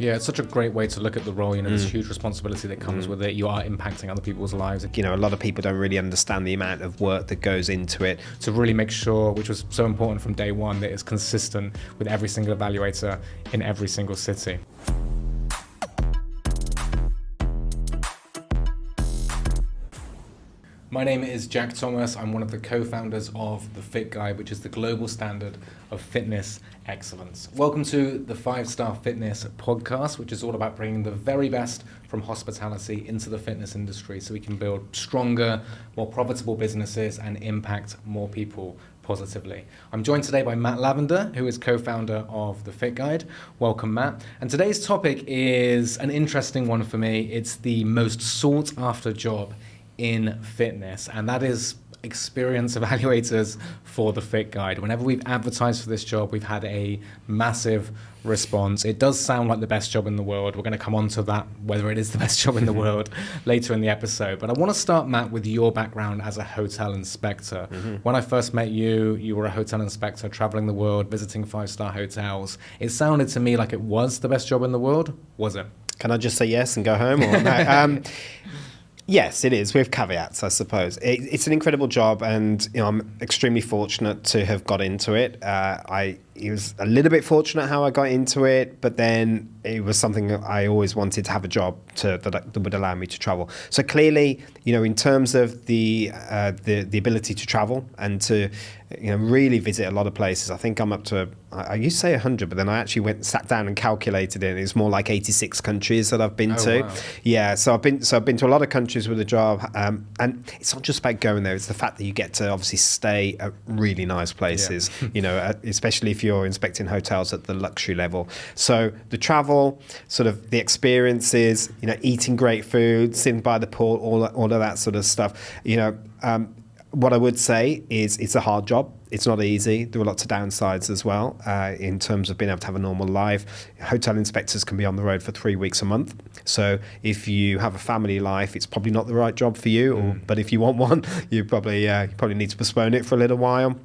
Yeah, it's such a great way to look at the role. There's huge responsibility that comes with it. You are impacting other people's lives. A lot of people don't really understand the amount of work that goes into it. To really make sure, which was so important from day one, that it's consistent with every single evaluator in every single city. My name is Jack Thomas. I'm one of the co-founders of The Fit Guide, which is the global standard of fitness excellence. Welcome to the 5-Star Fitness podcast, which is all about bringing the very best from hospitality into the fitness industry so we can build stronger, more profitable businesses and impact more people positively. I'm joined today by Matt Lavender, who is co-founder of The Fit Guide. Welcome, Matt. And today's topic is an interesting one for me. It's the most sought after job in fitness, and that is Experience Evaluators for The Fit Guide. Whenever we've advertised for this job, we've had a massive response. It does sound like the best job in the world. We're going to come on to that, whether it is the best job in the world, later in the episode. But I want to start, Matt, with your background as a hotel inspector. When I first met you, you were a hotel inspector traveling the world, visiting 5-star hotels. It sounded to me like it was the best job in the world. Was it? Can I just say yes and go home? Or no? Yes, it is, with caveats, I suppose. It's an incredible job, and I'm extremely fortunate to have got into it. It was a little bit fortunate how I got into it, but then it was something that I always wanted to have a job that would allow me to travel. So clearly, in terms of the ability to travel and to really visit a lot of places, I think I'm up to, I used to say 100, but then I actually sat down and calculated it. It's more like 86 countries that I've been to. Wow. Yeah, so I've been to a lot of countries with a job, and it's not just about going there. It's the fact that you get to obviously stay at really nice places. Yeah. Especially if you're inspecting hotels at the luxury level. So the travel, sort of the experiences, eating great food, sitting by the pool, all of that sort of stuff. What I would say is it's a hard job. It's not easy. There are lots of downsides as well in terms of being able to have a normal life. Hotel inspectors can be on the road for 3 weeks a month. So if you have a family life, it's probably not the right job for you. But if you want one, you probably need to postpone it for a little while.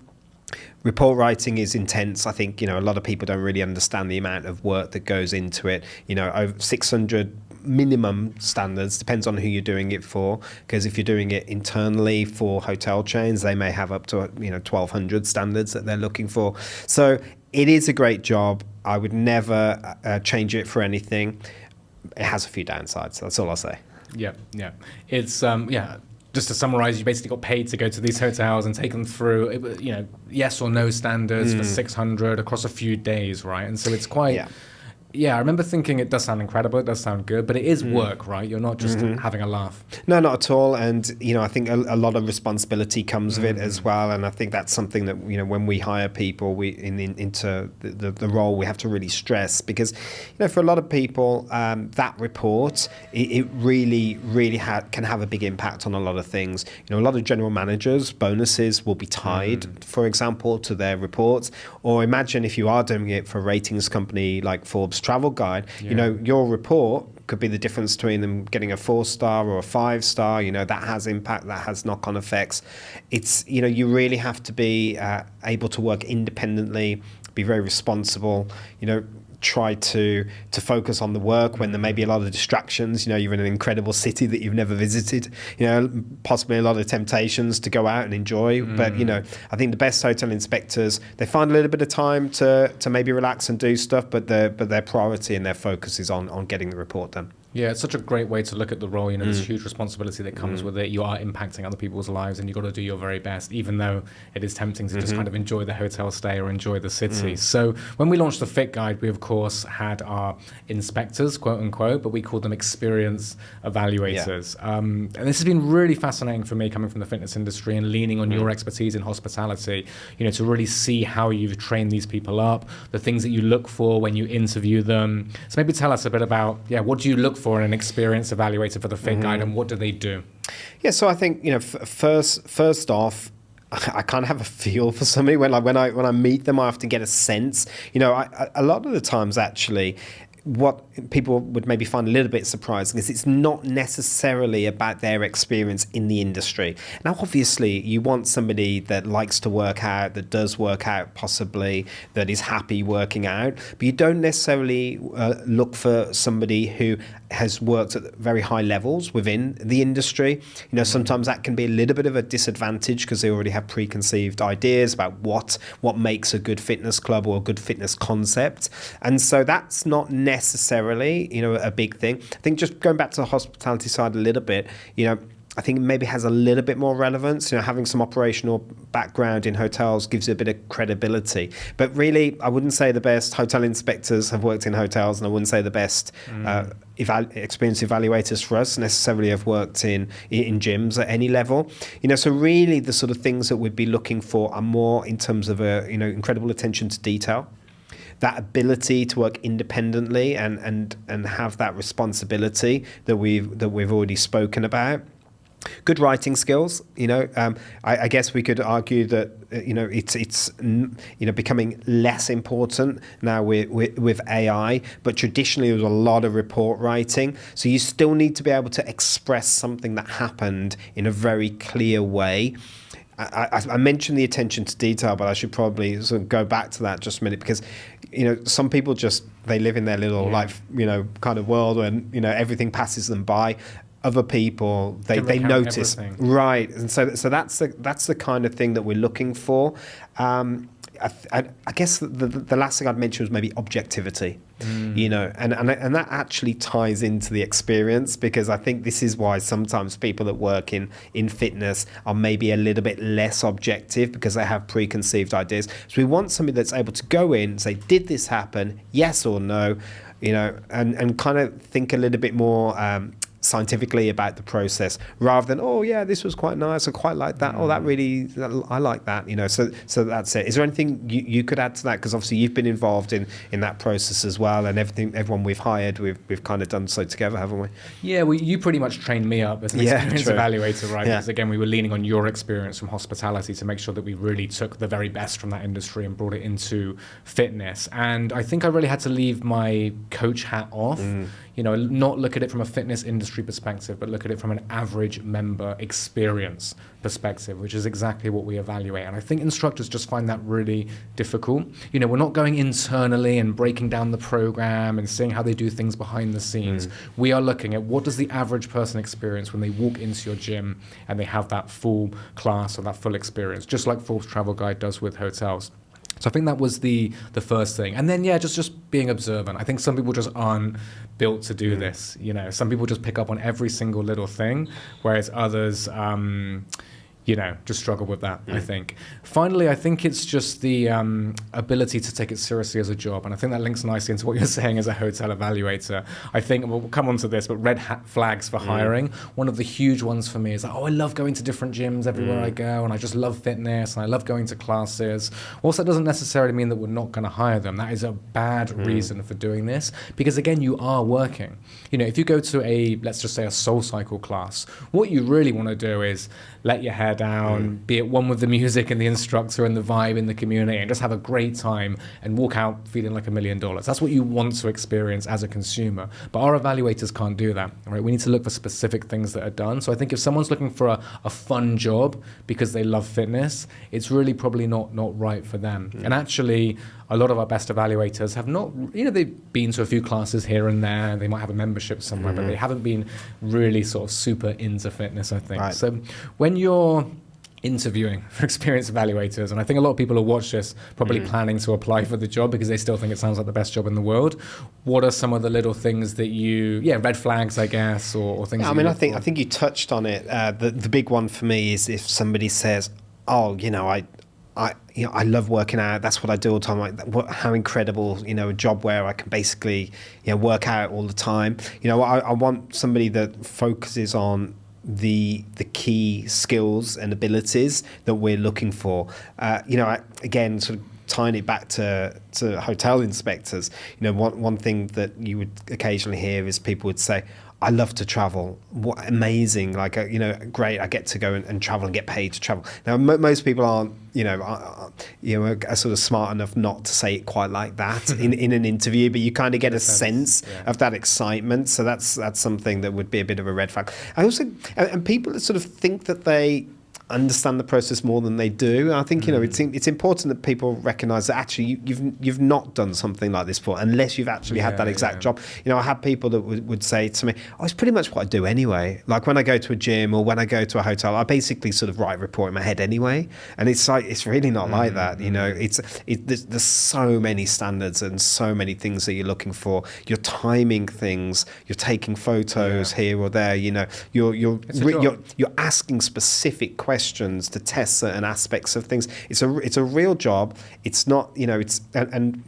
Report writing is intense. I think, a lot of people don't really understand the amount of work that goes into it. Over 600 minimum standards, depends on who you're doing it for, because if you're doing it internally for hotel chains, they may have up to 1,200 standards that they're looking for. So it is a great job. I would never change it for anything. It has a few downsides. That's all I'll say. Yeah. It's just to summarize, you basically got paid to go to these hotels and take them through, yes or no standards for 600 across a few days, right? And so it's quite... Yeah, I remember thinking it does sound incredible, it does sound good, but it is work, right? You're not just having a laugh. No, not at all. And, I think a lot of responsibility comes with it as well. And I think that's something that, when we hire people into the role, we have to really stress because, for a lot of people, that report, it really, really can have a big impact on a lot of things. A lot of general managers' bonuses will be tied, for example, to their reports. Or imagine if you are doing it for a ratings company like Forbes Travel Guide, your report could be the difference between them getting a 4-star or a 5-star. That has impact, that has knock-on effects. It's, you really have to be able to work independently, be very responsible, try to focus on the work when there may be a lot of distractions. You're in an incredible city that you've never visited, possibly a lot of temptations to go out and enjoy. But, I think the best hotel inspectors, they find a little bit of time to maybe relax and do stuff, but their priority and their focus is on getting the report done. Yeah, it's such a great way to look at the role. There's huge responsibility that comes with it. You are impacting other people's lives and you've got to do your very best, even though it is tempting to just kind of enjoy the hotel stay or enjoy the city. So when we launched the Fit Guide, we of course had our inspectors, quote unquote, but we called them Experience Evaluators. Yeah. And this has been really fascinating for me coming from the fitness industry and leaning on your expertise in hospitality, to really see how you've trained these people up, the things that you look for when you interview them. So maybe tell us a bit about, what do you look for an Experience Evaluator for the Fit Guide, and what do they do? Yeah, so I think first off, I kind of have a feel for somebody when I meet them. I often get a sense. A lot of the times, actually, what people would maybe find a little bit surprising is it's not necessarily about their experience in the industry. Now, obviously, you want somebody that likes to work out, that does work out possibly, that is happy working out, but you don't necessarily look for somebody who has worked at very high levels within the industry. Sometimes that can be a little bit of a disadvantage because they already have preconceived ideas about what makes a good fitness club or a good fitness concept. And so that's not necessarily, a big thing. I think just going back to the hospitality side a little bit, I think it maybe has a little bit more relevance. Having some operational background in hotels gives you a bit of credibility. But really, I wouldn't say the best hotel inspectors have worked in hotels, and I wouldn't say the best experience evaluators for us necessarily have worked in gyms at any level. So really the sort of things that we'd be looking for are more in terms of incredible attention to detail, that ability to work independently and have that responsibility that we've already spoken about. Good writing skills, I guess we could argue that it's becoming less important now with AI, but traditionally there was a lot of report writing, so you still need to be able to express something that happened in a very clear way. I mentioned the attention to detail, but I should probably sort of go back to that just a minute, because some people they live in their little life kind of world, and everything passes them by. Other people, they notice, everything. Right, and so that's the kind of thing that we're looking for. I guess the last thing I'd mention was maybe objectivity, and that actually ties into the experience, because I think this is why sometimes people that work in fitness are maybe a little bit less objective, because they have preconceived ideas. So we want somebody that's able to go in and say, did this happen, yes or no, and kind of think a little bit more scientifically about the process, rather than, oh yeah, this was quite nice, I quite like that, oh I like that, so that's it. Is there anything you could add to that, because obviously you've been involved in that process as well, and everyone we've hired, we've kind of done so together, haven't we? Yeah, well, you pretty much trained me up as an experience evaluator, right? Because again, we were leaning on your experience from hospitality to make sure that we really took the very best from that industry and brought it into fitness. And I think I really had to leave my coach hat off, not look at it from a fitness industry perspective, but look at it from an average member experience perspective, which is exactly what we evaluate. And I think instructors just find that really difficult. We're not going internally and breaking down the program and seeing how they do things behind the scenes. We are looking at what does the average person experience when they walk into your gym and they have that full class or that full experience, just like Forbes Travel Guide does with hotels. So I think that was the first thing. And then, just being observant. I think some people just aren't built to do this. Some people just pick up on every single little thing, whereas others, just struggle with that, I think. Finally, I think it's just the ability to take it seriously as a job. And I think that links nicely into what you're saying as a hotel evaluator. I think, we'll come on to this, but red hat flags for hiring. One of the huge ones for me is I love going to different gyms everywhere I go, and I just love fitness, and I love going to classes. Whilst that doesn't necessarily mean that we're not going to hire them, that is a bad reason for doing this, because again, you are working. If you go to let's just say a Soul Cycle class, what you really want to do is let your hair down, be at one with the music and the instructor and the vibe in the community, and just have a great time and walk out feeling like $1 million. That's what you want to experience as a consumer. But our evaluators can't do that, right? We need to look for specific things that are done. So I think if someone's looking for a fun job because they love fitness, it's really probably not right for them. And actually, a lot of our best evaluators have not, they've been to a few classes here and there, they might have a membership somewhere, but they haven't been really sort of super into fitness, I think. Right. So when you're interviewing for experienced evaluators, and I think a lot of people who watch this probably planning to apply for the job because they still think it sounds like the best job in the world, what are some of the little things that red flags, I guess, or things? I think you touched on it. The big one for me is if somebody says, I love working out. That's what I do all the time. How incredible, a job where I can basically, work out all the time. I want somebody that focuses on the key skills and abilities that we're looking for. Again, sort of tying it back to hotel inspectors, one thing that you would occasionally hear is people would say, I love to travel. What amazing! Like, great. I get to go and travel and get paid to travel. Now, most people aren't, are sort of smart enough not to say it quite like that in an interview. But you kind of get a sense of that excitement. So that's something that would be a bit of a red flag. I also, and people sort of think that they understand the process more than they do. I think it's important that people recognise that actually you've not done something like this before unless you've actually had that exact job. I had people that would say to me, "Oh, it's pretty much what I do anyway." Like when I go to a gym or when I go to a hotel, I basically sort of write a report in my head anyway. And it's like it's really not like that. There's so many standards and so many things that you're looking for. You're timing things. You're taking photos here or there. You're asking specific questions to test certain aspects of things. It's a real job. It's not, and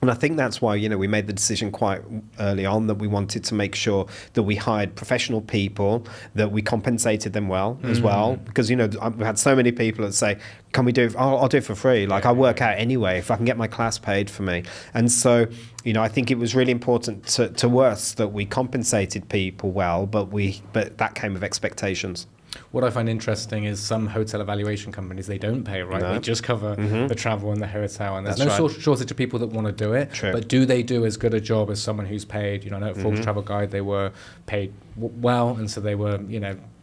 I think that's why, we made the decision quite early on that we wanted to make sure that we hired professional people, that we compensated them well as well. Because, we've had so many people that say, can we do it? I'll do it for free. Like I work out anyway if I can get my class paid for me. And so, I think it was really important to us that we compensated people well, but that came with expectations. What I find interesting is some hotel evaluation companies, they don't pay, right? No. They just cover the travel and the hotel. And there's shortage of people that want to do it. True. But do they do as good a job as someone who's paid? I know at Forbes Travel Guide, they were paid well. And so they were,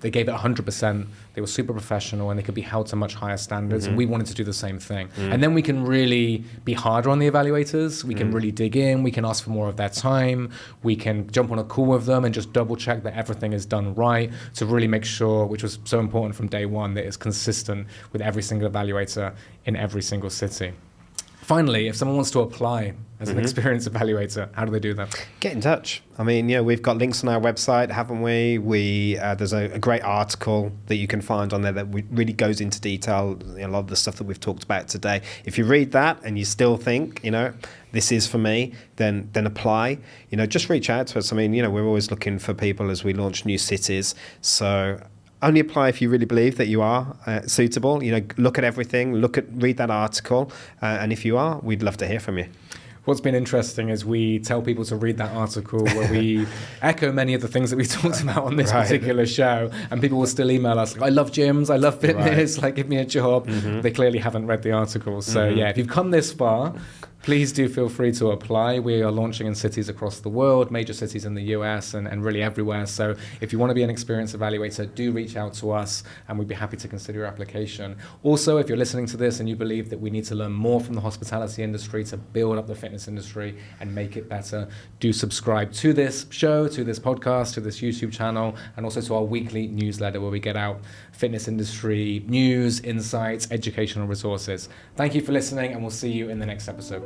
they gave it 100%. They were super professional and they could be held to much higher standards. And we wanted to do the same thing. And then we can really be harder on the evaluators. We can really dig in. We can ask for more of their time. We can jump on a call with them and just double check that everything is done right to really make sure, which was so important from day one, that it's consistent with every single evaluator in every single city. Finally, if someone wants to apply as an Experience Evaluator, how do they do that? Get in touch. I mean, we've got links on our website, haven't we? There's a great article that you can find on there that really goes into detail, a lot of the stuff that we've talked about today. If you read that and you still think, this is for me, then apply. Just reach out to us. I mean, we're always looking for people as we launch new cities. So only apply if you really believe that you are suitable. Look at everything, read that article, and if you are, we'd love to hear from you. What's been interesting is we tell people to read that article where we echo many of the things that we talked about on this particular show, and people will still email us, I love gyms, I love fitness, give me a job. They clearly haven't read the article. So if you've come this far, please do feel free to apply. We are launching in cities across the world, major cities in the US and really everywhere. So if you want to be an Experience Evaluator, do reach out to us and we'd be happy to consider your application. Also, if you're listening to this and you believe that we need to learn more from the hospitality industry to build up the fitness industry and make it better, do subscribe to this show, to this podcast, to this YouTube channel, and also to our weekly newsletter where we get out fitness industry news, insights, educational resources. Thank you for listening, and we'll see you in the next episode.